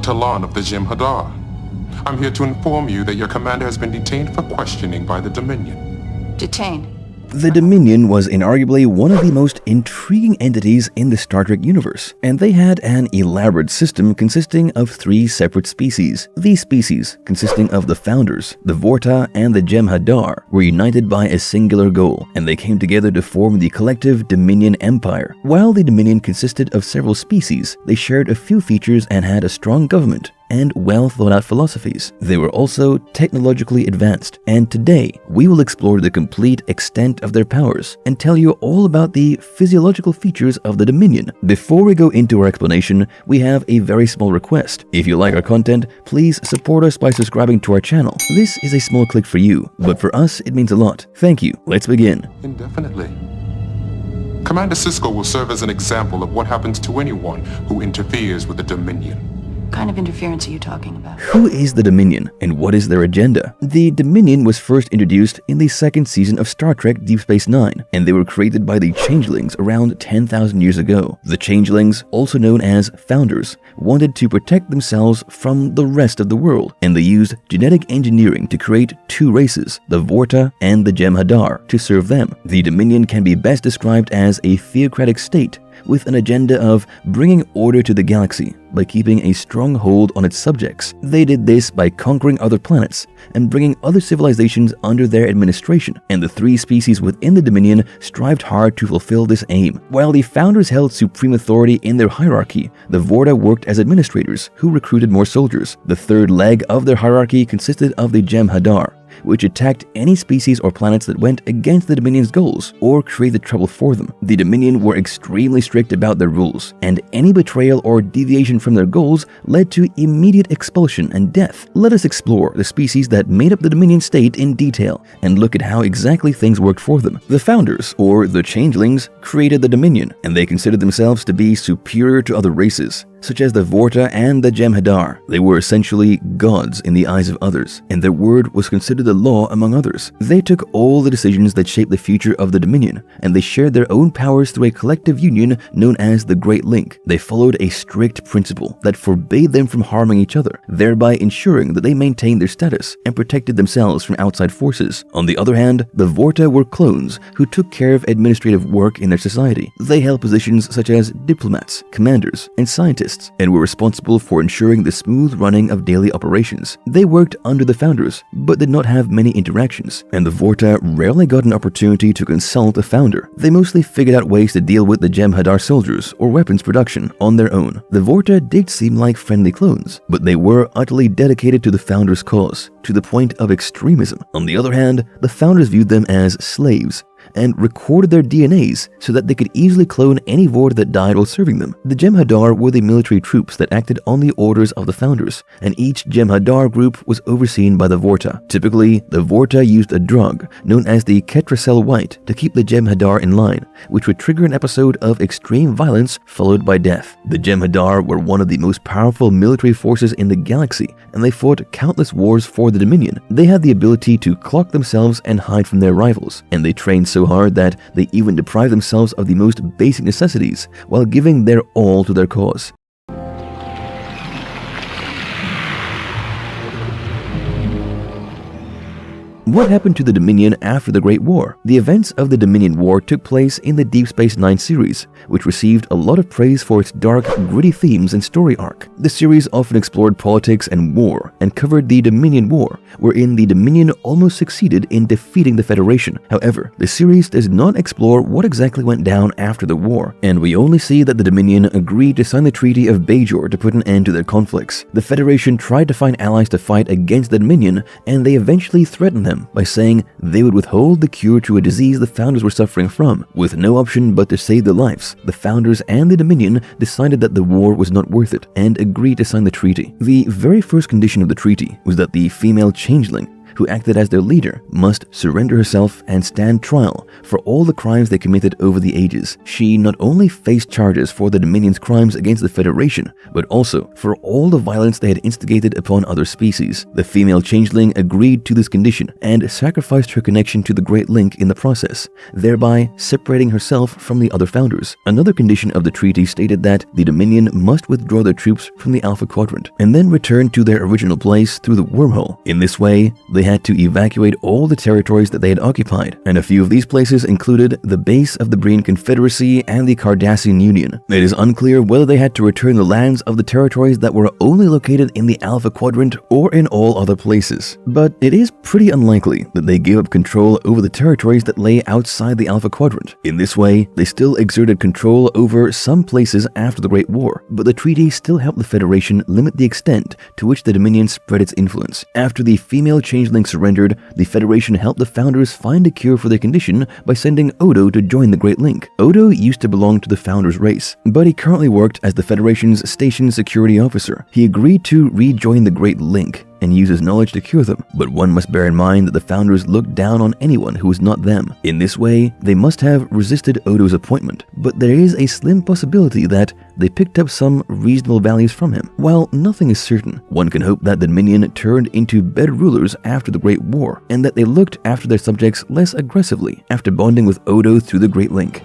Talon of the Jem'Hadar. I'm here to inform you that your commander has been detained for questioning by the Dominion. Detained? The Dominion was inarguably one of the most intriguing entities in the Star Trek universe, and they had an elaborate system consisting of 3 separate species. These species, consisting of the Founders, the Vorta, and the Jem'Hadar, were united by a singular goal, and they came together to form the collective Dominion Empire. While the Dominion consisted of several species, they shared a few features and had a strong government and well-thought-out philosophies. They were also technologically advanced, and today we will explore the complete extent of their powers and tell you all about the physiological features of the Dominion. Before we go into our explanation, we have a very small request. If you like our content, please support us by subscribing to our channel. This is a small click for you, but for us it means a lot. Thank you. Let's begin. Indefinitely. Commander Sisko will serve as an example of what happens to anyone who interferes with the Dominion. What kind of interference are you talking about? Who is the Dominion, and what is their agenda? The Dominion was first introduced in the 2nd season of Star Trek Deep Space Nine, and they were created by the Changelings around 10,000 years ago. The Changelings, also known as Founders, wanted to protect themselves from the rest of the world, and they used genetic engineering to create 2 races, the Vorta and the Jem'Hadar, to serve them. The Dominion can be best described as a theocratic state with an agenda of bringing order to the galaxy by keeping a strong hold on its subjects. They did this by conquering other planets and bringing other civilizations under their administration, and the 3 species within the Dominion strived hard to fulfill this aim. While the Founders held supreme authority in their hierarchy, the Vorta worked as administrators who recruited more soldiers. The 3rd leg of their hierarchy consisted of the Jem'Hadar, which attacked any species or planets that went against the Dominion's goals or created trouble for them. The Dominion were extremely strict about their rules, and any betrayal or deviation from their goals led to immediate expulsion and death. Let us explore the species that made up the Dominion state in detail and look at how exactly things worked for them. The Founders, or the Changelings, created the Dominion, and they considered themselves to be superior to other races, such as the Vorta and the Jem'Hadar. They were essentially gods in the eyes of others, and their word was considered the law among others. They took all the decisions that shaped the future of the Dominion, and they shared their own powers through a collective union known as the Great Link. They followed a strict principle that forbade them from harming each other, thereby ensuring that they maintained their status and protected themselves from outside forces. On the other hand, the Vorta were clones who took care of administrative work in their society. They held positions such as diplomats, commanders, and scientists, and were responsible for ensuring the smooth running of daily operations. They worked under the Founders, but did not have many interactions, and the Vorta rarely got an opportunity to consult a Founder. They mostly figured out ways to deal with the Jem'Hadar soldiers or weapons production on their own. The Vorta did seem like friendly clones, but they were utterly dedicated to the Founders' cause, to the point of extremism. On the other hand, the Founders viewed them as slaves and recorded their DNAs so that they could easily clone any Vorta that died while serving them. The Jem'Hadar were the military troops that acted on the orders of the Founders, and each Jem'Hadar group was overseen by the Vorta. Typically, the Vorta used a drug known as the Ketracel White to keep the Jem'Hadar in line, which would trigger an episode of extreme violence followed by death. The Jem'Hadar were one of the most powerful military forces in the galaxy, and they fought countless wars for the Dominion. They had the ability to cloak themselves and hide from their rivals, and they trained so hard that they even deprived themselves of the most basic necessities while giving their all to their cause. What happened to the Dominion after the Great War? The events of the Dominion War took place in the Deep Space Nine series, which received a lot of praise for its dark, gritty themes and story arc. The series often explored politics and war, and covered the Dominion War, wherein the Dominion almost succeeded in defeating the Federation. However, the series does not explore what exactly went down after the war, and we only see that the Dominion agreed to sign the Treaty of Bajor to put an end to their conflicts. The Federation tried to find allies to fight against the Dominion, and they eventually threatened them by saying they would withhold the cure to a disease the Founders were suffering from. With no option but to save their lives, the Founders and the Dominion decided that the war was not worth it and agreed to sign the treaty. The very first condition of the treaty was that the female changeling who acted as their leader, must surrender herself and stand trial for all the crimes they committed over the ages. She not only faced charges for the Dominion's crimes against the Federation, but also for all the violence they had instigated upon other species. The female changeling agreed to this condition and sacrificed her connection to the Great Link in the process, thereby separating herself from the other founders. Another condition of the treaty stated that the Dominion must withdraw their troops from the Alpha Quadrant and then return to their original place through the wormhole. In this way, they had to evacuate all the territories that they had occupied, and a few of these places included the base of the Breen Confederacy and the Cardassian Union. It is unclear whether they had to return the lands of the territories that were only located in the Alpha Quadrant or in all other places, but it is pretty unlikely that they gave up control over the territories that lay outside the Alpha Quadrant. In this way, they still exerted control over some places after the Great War, but the treaty still helped the Federation limit the extent to which the Dominion spread its influence. After the female changeling surrendered, the Federation helped the founders find a cure for their condition by sending Odo to join the Great Link. Odo used to belong to the founders' race, but he currently worked as the Federation's station security officer. He agreed to rejoin the Great Link and use his knowledge to cure them, but one must bear in mind that the founders looked down on anyone who was not them. In this way, they must have resisted Odo's appointment, but there is a slim possibility that they picked up some reasonable values from him. While nothing is certain, one can hope that the Dominion turned into better rulers after the Great War, and that they looked after their subjects less aggressively after bonding with Odo through the Great Link.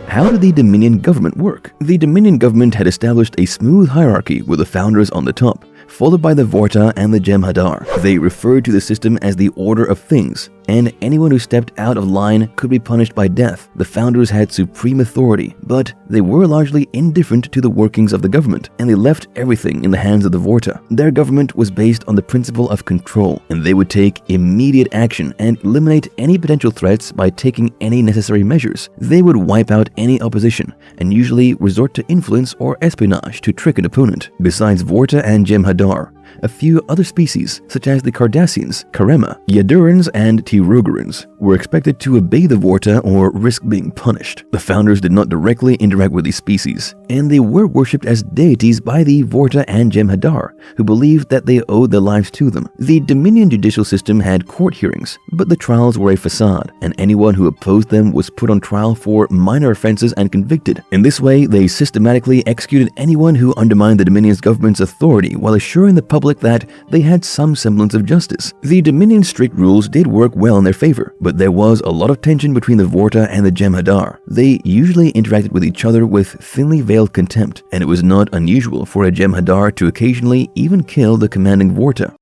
How did the Dominion government work? The Dominion government had established a smooth hierarchy with the founders on the top, followed by the Vorta and the Jem'Hadar. They referred to the system as the Order of Things, and anyone who stepped out of line could be punished by death. The founders had supreme authority, but they were largely indifferent to the workings of the government, and they left everything in the hands of the Vorta. Their government was based on the principle of control, and they would take immediate action and eliminate any potential threats by taking any necessary measures. They would wipe out any opposition, and usually resort to influence or espionage to trick an opponent. Besides Vorta and Jem'Hadar, a few other species, such as the Cardassians, Karema, Yadurans, and Tirogurans, were expected to obey the Vorta or risk being punished. The founders did not directly interact with these species, and they were worshipped as deities by the Vorta and Jem'Hadar, who believed that they owed their lives to them. The Dominion judicial system had court hearings, but the trials were a facade, and anyone who opposed them was put on trial for minor offenses and convicted. In this way, they systematically executed anyone who undermined the Dominion's government's authority while assuring the public that they had some semblance of justice. The Dominion's strict rules did work well in their favor, but there was a lot of tension between the Vorta and the Jem'Hadar. They usually interacted with each other with thinly veiled contempt, and it was not unusual for a Jem'Hadar to occasionally even kill the commanding Vorta.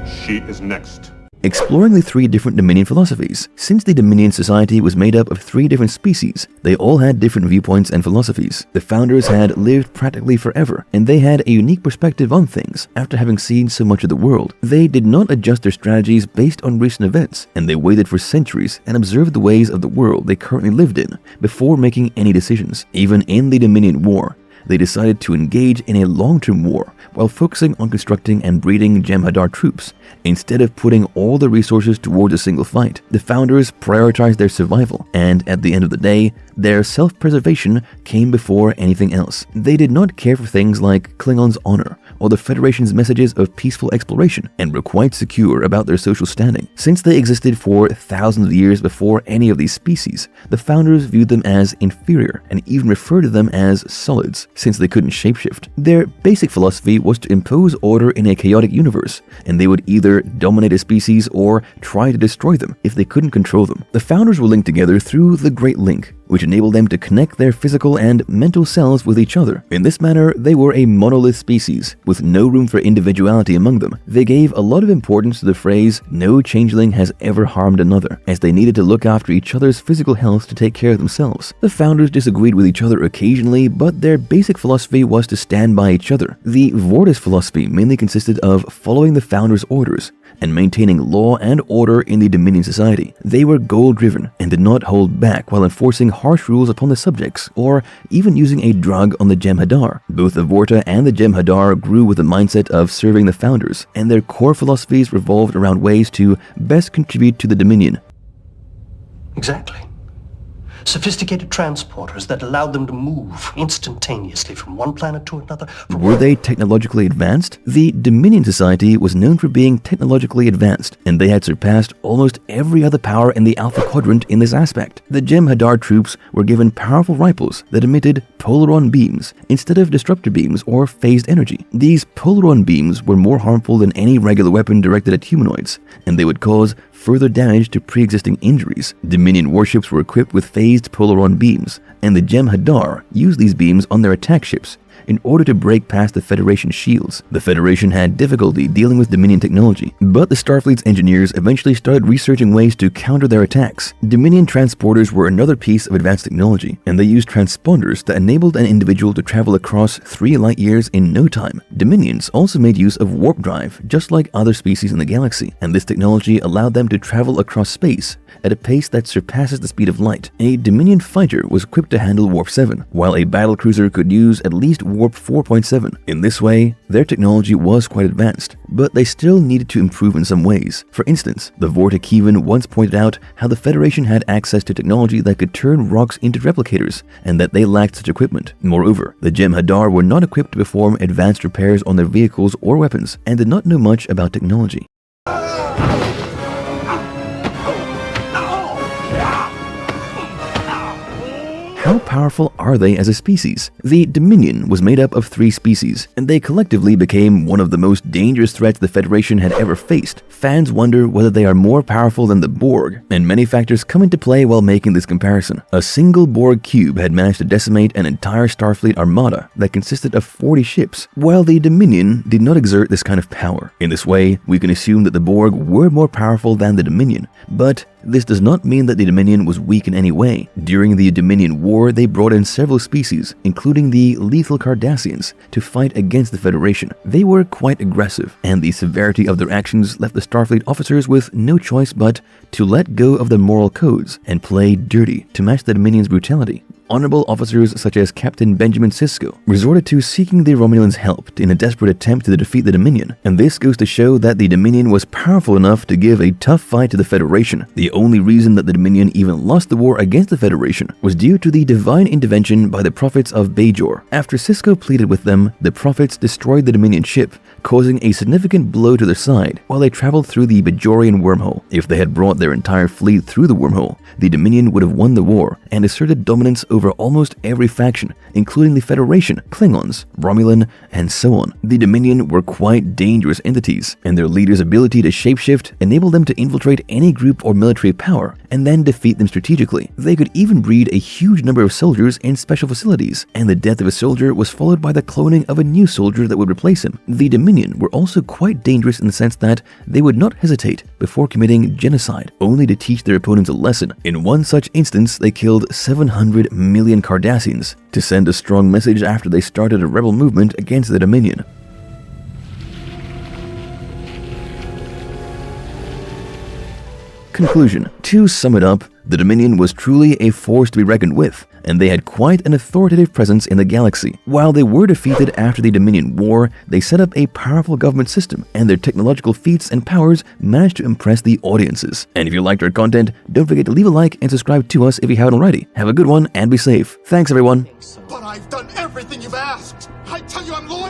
She is next. Exploring the three different Dominion philosophies. Since the Dominion society was made up of three different species, they all had different viewpoints and philosophies. The founders had lived practically forever, and they had a unique perspective on things after having seen so much of the world. They did not adjust their strategies based on recent events, and they waited for centuries and observed the ways of the world they currently lived in before making any decisions. Even in the Dominion War, they decided to engage in a long-term war while focusing on constructing and breeding Jem'Hadar troops instead of putting all the resources towards a single fight. The founders prioritized their survival, and at the end of the day, their self-preservation came before anything else. They did not care for things like Klingons' honor or the Federation's messages of peaceful exploration, and were quite secure about their social standing. Since they existed for thousands of years before any of these species, the founders viewed them as inferior and even referred to them as solids, since they couldn't shapeshift. Their basic philosophy was to impose order in a chaotic universe, and they would either dominate a species or try to destroy them if they couldn't control them. The founders were linked together through the Great Link, which enabled them to connect their physical and mental selves with each other. In this manner, they were a monolith species, with no room for individuality among them. They gave a lot of importance to the phrase, "No changeling has ever harmed another," as they needed to look after each other's physical health to take care of themselves. The founders disagreed with each other occasionally, but their basic philosophy was to stand by each other. The Vortis philosophy mainly consisted of following the founders' orders and maintaining law and order in the Dominion society. They were goal-driven and did not hold back while enforcing harsh rules upon the subjects, or even using a drug on the Jem'Hadar. Both the Vorta and the Jem'Hadar grew with the mindset of serving the founders, and their core philosophies revolved around ways to best contribute to the Dominion. Exactly. Sophisticated transporters that allowed them to move instantaneously from one planet to another. Were they technologically advanced? The Dominion Society was known for being technologically advanced, and they had surpassed almost every other power in the Alpha Quadrant in this aspect. The Jem'Hadar troops were given powerful rifles that emitted polaron beams instead of disruptor beams or phased energy. These polaron beams were more harmful than any regular weapon directed at humanoids, and they would cause further damage to pre-existing injuries. Dominion warships were equipped with phased polaron beams, and the Jem'Hadar used these beams on their attack ships in order to break past the Federation shields. The Federation had difficulty dealing with Dominion technology, but the Starfleet's engineers eventually started researching ways to counter their attacks. Dominion transporters were another piece of advanced technology, and they used transponders that enabled an individual to travel across 3 light years in no time. Dominions also made use of warp drive, just like other species in the galaxy, and this technology allowed them to travel across space at a pace that surpasses the speed of light. A Dominion fighter was equipped to handle Warp 7, while a battlecruiser could use at least Warp 4.7. In this way, their technology was quite advanced, but they still needed to improve in some ways. For instance, the Vorticevan once pointed out how the Federation had access to technology that could turn rocks into replicators, and that they lacked such equipment. Moreover, the Jem'Hadar were not equipped to perform advanced repairs on their vehicles or weapons, and did not know much about technology. How powerful are they as a species? The Dominion was made up of 3 species, and they collectively became one of the most dangerous threats the Federation had ever faced. Fans wonder whether they are more powerful than the Borg, and many factors come into play while making this comparison. A single Borg cube had managed to decimate an entire Starfleet armada that consisted of 40 ships, while the Dominion did not exert this kind of power. In this way, we can assume that the Borg were more powerful than the Dominion, but this does not mean that the Dominion was weak in any way. During the Dominion War, they brought in several species, including the lethal Cardassians, to fight against the Federation. They were quite aggressive, and the severity of their actions left the Starfleet officers with no choice but to let go of their moral codes and play dirty to match the Dominion's brutality. Honorable officers such as Captain Benjamin Sisko resorted to seeking the Romulans' help in a desperate attempt to defeat the Dominion, and this goes to show that the Dominion was powerful enough to give a tough fight to the Federation. The only reason that the Dominion even lost the war against the Federation was due to the divine intervention by the prophets of Bajor. After Sisko pleaded with them, the prophets destroyed the Dominion ship, causing a significant blow to their side while they traveled through the Bajorian wormhole. If they had brought their entire fleet through the wormhole, the Dominion would have won the war and asserted dominance over almost every faction, including the Federation, Klingons, Romulan, and so on. The Dominion were quite dangerous entities, and their leader's ability to shapeshift enabled them to infiltrate any group or military power and then defeat them strategically. They could even breed a huge number of soldiers in special facilities, and the death of a soldier was followed by the cloning of a new soldier that would replace him. The Dominion were also quite dangerous in the sense that they would not hesitate before committing genocide, only to teach their opponents a lesson. In one such instance, they killed 700 million Cardassians to send a strong message after they started a rebel movement against the Dominion. Conclusion. To sum it up, the Dominion was truly a force to be reckoned with, and they had quite an authoritative presence in the galaxy. While they were defeated after the Dominion War, they set up a powerful government system, and their technological feats and powers managed to impress the audiences. And if you liked our content, don't forget to leave a like and subscribe to us if you haven't already. Have a good one and be safe. Thanks everyone. But I've done everything you've asked. I tell you I'm loyal.